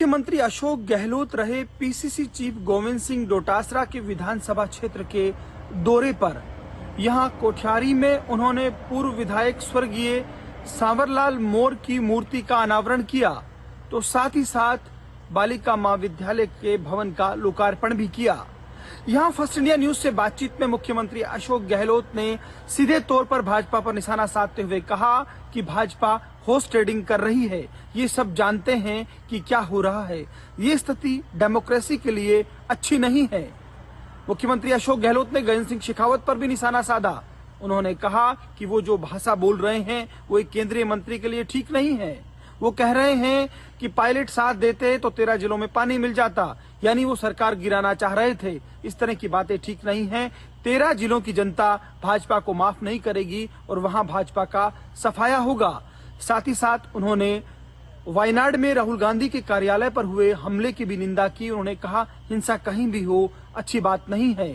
मुख्यमंत्री अशोक गहलोत रहे PCC chief Govind Singh Dotasra के विधानसभा क्षेत्र के दौरे पर। यहां कोठियारी में उन्होंने पूर्व विधायक स्वर्गीय सांवरलाल मोर की मूर्ति का अनावरण किया, तो साथ ही साथ बालिका महाविद्यालय के भवन का लोकार्पण भी किया। यहां फर्स्ट इंडिया न्यूज से बातचीत में मुख्यमंत्री अशोक गहलोत ने सीधे तौर पर भाजपा पर निशाना साधते हुए कहा कि भाजपा हॉर्स ट्रेडिंग कर रही है। ये सब जानते हैं कि क्या हो रहा है। ये स्थिति डेमोक्रेसी के लिए अच्छी नहीं है। मुख्यमंत्री अशोक गहलोत ने गजेंद्र सिंह शेखावत पर भी निशाना साधा। उन्होंने कहा कि वो जो भाषा बोल रहे हैं वो एक केंद्रीय मंत्री के लिए ठीक नहीं है। वो कह रहे हैं कि पायलट साथ देते तो 13 जिलों में पानी मिल जाता, यानी वो सरकार गिराना चाह रहे थे। इस तरह की बातें ठीक नहीं हैं। 13 जिलों की जनता भाजपा को माफ नहीं करेगी और वहां भाजपा का सफाया होगा। साथ ही साथ उन्होंने वायनाड में राहुल गांधी के कार्यालय पर हुए हमले की भी निंदा की। उन्होंने कहा हिंसा कहीं भी हो अच्छी बात नहीं है।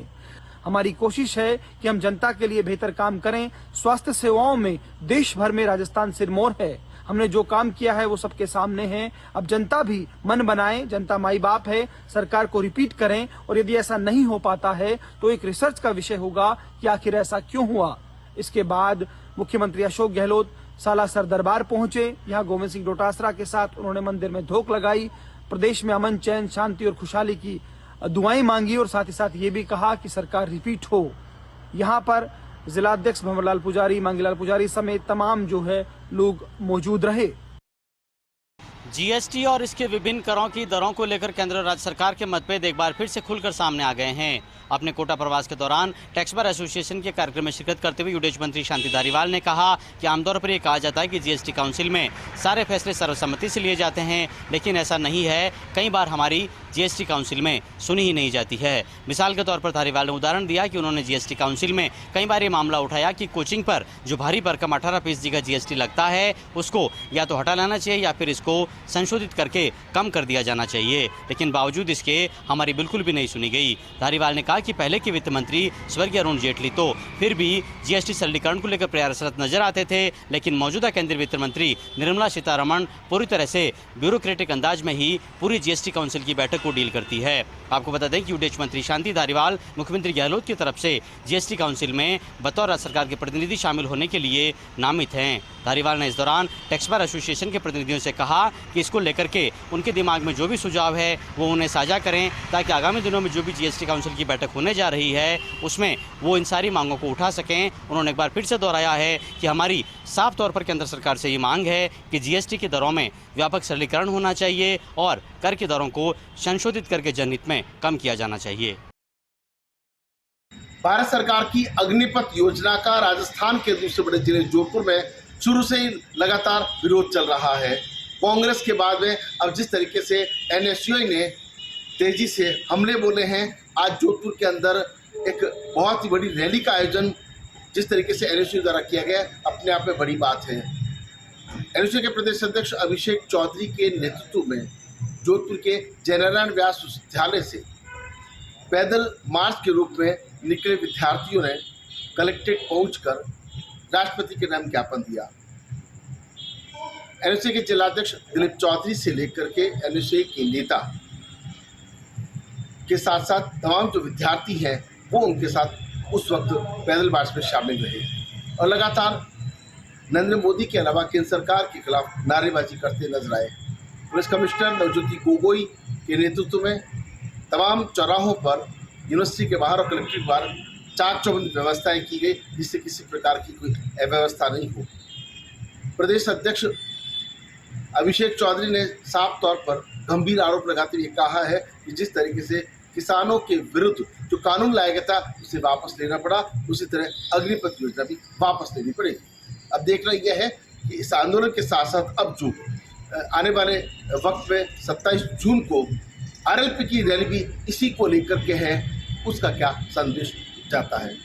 हमारी कोशिश है कि हम जनता के लिए बेहतर काम करें। स्वास्थ्य सेवाओं में देश भर में राजस्थान सिरमौर है। हमने जो काम किया है वो सबके सामने है। अब जनता भी मन बनाए। जनता माई बाप है, सरकार को रिपीट करें और यदि ऐसा नहीं हो पाता है तो एक रिसर्च का विषय होगा कि आखिर ऐसा क्यों हुआ। इसके बाद मुख्यमंत्री अशोक गहलोत सालासर दरबार पहुंचे। यहाँ गोविंद सिंह डोटासरा के साथ उन्होंने मंदिर में धोख लगाई, प्रदेश में अमन चैन शांति और खुशहाली की दुआएं मांगी और साथ ही साथ ये भी कहा कि सरकार रिपीट हो। यहाँ पर जिलाध्यक्ष भंवरलाल पुजारी, मांगीलाल पुजारी समेत तमाम जो है लोग मौजूद रहे। जीएसटी और इसके विभिन्न करों की दरों को लेकर केंद्र और राज्य सरकार के मतभेद एक बार फिर से खुलकर सामने आ गए हैं। अपने कोटा प्रवास के दौरान टैक्स बार एसोसिएशन के कार्यक्रम में शिरकत करते हुए यूडेज मंत्री शांति धारीवाल ने कहा कि आमतौर पर यह कहा जाता है कि जीएसटी काउंसिल में सारे फैसले सर्वसम्मति से लिए जाते हैं, लेकिन ऐसा नहीं है। कई बार हमारी जीएसटी काउंसिल में सुनी ही नहीं जाती है। मिसाल के तौर पर धारीवाल ने उदाहरण दिया कि उन्होंने जीएसटी काउंसिल में कई बार ये मामला उठाया कि कोचिंग पर जो भारी भरकम 18% का जीएसटी लगता है उसको या तो हटा लाना चाहिए या फिर इसको संशोधित करके कम कर दिया जाना चाहिए, लेकिन बावजूद इसके हमारी बिल्कुल भी नहीं सुनी गई। धारीवाल ने कहा कि पहले के वित्त मंत्री स्वर्गीय अरुण जेटली तो फिर भी जीएसटी सरलीकरण को लेकर प्रयासरत नजर आते थे, लेकिन मौजूदा केंद्रीय वित्त मंत्री निर्मला सीतारमण पूरी तरह से ब्यूरोक्रेटिक अंदाज में ही पूरी जीएसटी काउंसिल की बैठक को डील करती है। आपको बता दें कि यूडेज मंत्री शांति धारीवाल मुख्यमंत्री गहलोत की तरफ से जीएसटी काउंसिल में बतौर राज्य सरकार के प्रतिनिधि शामिल होने के लिए नामित हैं। धारीवाल ने इस दौरान टैक्स बार एसोसिएशन के प्रतिनिधियों से कहा कि इसको लेकर के उनके दिमाग में जो भी सुझाव है वो उन्हें साझा करें, ताकि आगामी दिनों में जो भी जीएसटी काउंसिल की बैठक होने जा रही है उसमें वो इन सारी मांगों को उठा सकें। उन्होंने एक बार फिर से दोहराया है कि हमारी साफ तौर पर केंद्र सरकार से ये मांग है कि जीएसटी की दरों में व्यापक सरलीकरण होना चाहिए और कर की दरों को संशोधित करके जनहित में कम किया जाना चाहिए। भारत सरकार की अग्निपथ योजना का राजस्थान के दूसरे बड़े जिले जोधपुर में शुरू से ही लगातार विरोध चल रहा है। कांग्रेस के बाद में अब जिस तरीके से एनएसयूआई ने तेजी से हमले बोले हैं, आज जोधपुर के अंदर एक बहुत ही बड़ी रैली का आयोजन जिस तरीके से एनएसयूआई द्वारा किया गया अपने आप में बड़ी बात है। एनएसयूआई के प्रदेश अध्यक्ष अभिषेक चौधरी के नेतृत्व में जोधपुर के जयनारायण व्यास विश्वविद्यालय से पैदल मार्च के रूप में निकले विद्यार्थियों ने कलेक्ट्रेट पहुंचकर राष्ट्रपति के नाम ज्ञापन दिया। एनएसयूआई के जिलाध्यक्ष दिलीप चौधरी से लेकर के एनएसयूआई के नेता के साथ साथ तमाम जो विद्यार्थी हैं वो उनके साथ उस वक्त पैदल मार्च में शामिल रहे और लगातार नरेंद्र मोदी के अलावा केंद्र सरकार के खिलाफ नारेबाजी करते नजर आए। पुलिस कमिश्नर नवज्योति गोगोई के नेतृत्व में तमाम चौराहों पर यूनिवर्सिटी के बाहर और कलेक्ट्रेट के बाहर चाक चौबंद व्यवस्थाएं की गई, जिससे किसी प्रकार की कोई अव्यवस्था नहीं हो। प्रदेश अध्यक्ष अभिषेक चौधरी ने साफ तौर पर गंभीर आरोप लगाते हुए कहा है कि जिस तरीके से किसानों के विरुद्ध जो कानून लाया गया था उसे वापस लेना पड़ा, उसी तरह अग्निपथ योजना भी वापस लेनी पड़ेगी। अब देखना यह है कि इस आंदोलन के साथ साथ अब जो आने वाले वक्त में 27 जून को आरएलपी की रैली भी इसी को लेकर के है, उसका क्या संदेश जाता है।